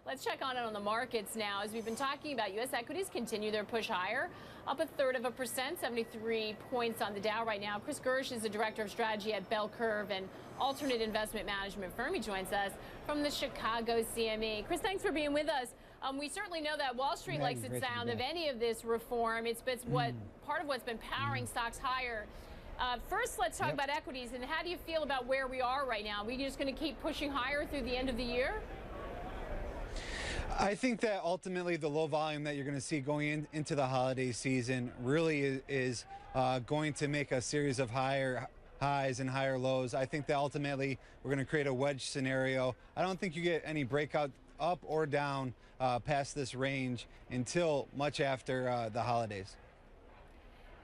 Let's check on the markets now. As we've been talking about, U.S. equities continue their push higher, up 1/3%, 73 points on the Dow right now. Chris Gersch is the director of strategy at Bell Curve, an alternate investment management firm. He joins us from the Chicago CME. Chris, thanks for being with us. We certainly know that Wall Street likes the sound of any of this reform. It's part of what's been powering stocks higher. First, let's talk about equities. And how do you feel about where we are right now? Are we just going to keep pushing higher through the end of the year? I think that ultimately the low volume that you're going to see going into the holiday season really is going to make a series of higher highs and higher lows. I think that ultimately we're going to create a wedge scenario. I don't think you get any breakout up or down past this range until much after the holidays.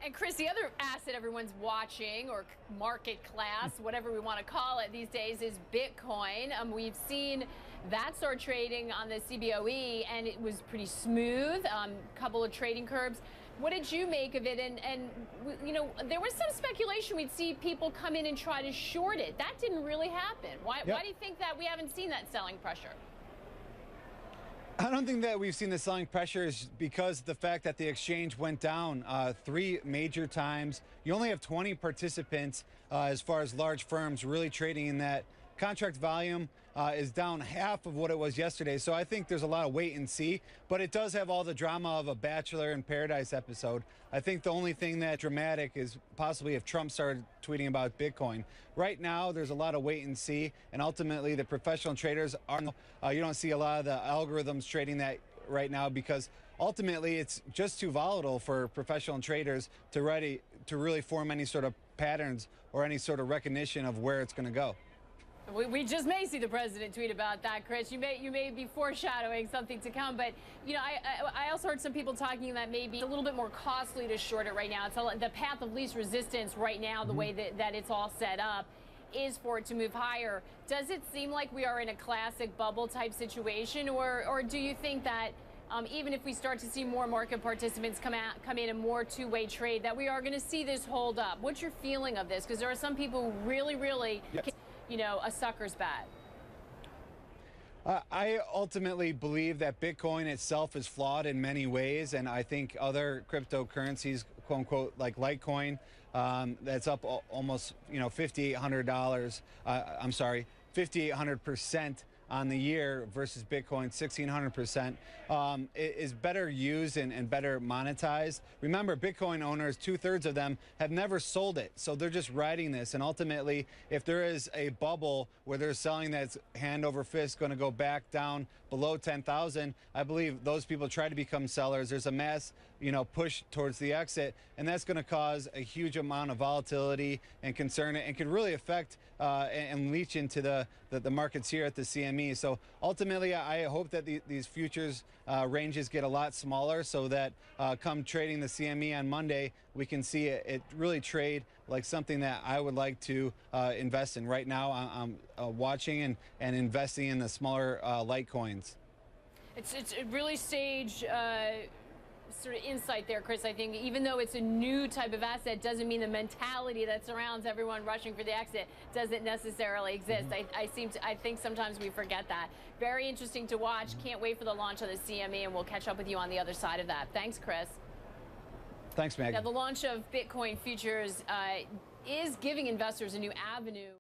And Chris, the other asset everyone's watching, or market class, whatever we want to call it these days, is Bitcoin. We've seen that start trading on the CBOE, and it was pretty smooth. Couple of trading curves. What did you make of it? And you know, there was some speculation we'd see people come in and try to short it. That didn't really happen. Why do you think that we haven't seen that selling pressure? I don't think that we've seen the selling pressure is because of the fact that the exchange went down 3 major times. You only have 20 participants as far as large firms really trading in that. Contract volume is down half of what it was yesterday. So I think there's a lot of wait and see, but it does have all the drama of a Bachelor in Paradise episode. I think the only thing that's dramatic is possibly if Trump started tweeting about Bitcoin. Right now, there's a lot of wait and see, and ultimately the professional traders are, you don't see a lot of the algorithms trading that right now because ultimately it's just too volatile for professional traders to really form any sort of patterns or any sort of recognition of where it's going to go. We just may see the president tweet about that, Chris. You may be foreshadowing something to come, but you know, I also heard some people talking that maybe it's a little bit more costly to short it right now. It's the path of least resistance right now, the way that it's all set up, is for it to move higher. Does it seem like we are in a classic bubble type situation, or do you think that even if we start to see more market participants come in a more two-way trade, that we are going to see this hold up? What's your feeling of this? Because there are some people who really you know, a sucker's bat. I ultimately believe that Bitcoin itself is flawed in many ways, and I think other cryptocurrencies, quote unquote, like Litecoin, that's up almost, you know, $5,800. I'm sorry, 5,800% on the year versus Bitcoin 1,600%, is better used and better monetized. Remember, Bitcoin owners, 2/3 of them have never sold it, so they're just riding this. And ultimately, if there is a bubble where they're selling that's hand over fist going to go back down below 10,000, I believe those people try to become sellers. There's a mass, you know, push towards the exit, and that's going to cause a huge amount of volatility and concern, and can really affect and leach into the markets here at the CME. So ultimately, I hope that these futures ranges get a lot smaller so that come trading the CME on Monday, we can see it really trade like something that I would like to invest in. Right now, I'm watching and investing in the smaller Litecoins. It's really stage sort of insight there, Chris. I think even though it's a new type of asset, doesn't mean the mentality that surrounds everyone rushing for the exit doesn't necessarily exist. I think sometimes we forget that. Very interesting to watch. Can't wait for the launch of the CME, and we'll catch up with you on the other side of that. Thanks, Chris. Thanks, Maggie. Now, the launch of Bitcoin futures is giving investors a new avenue.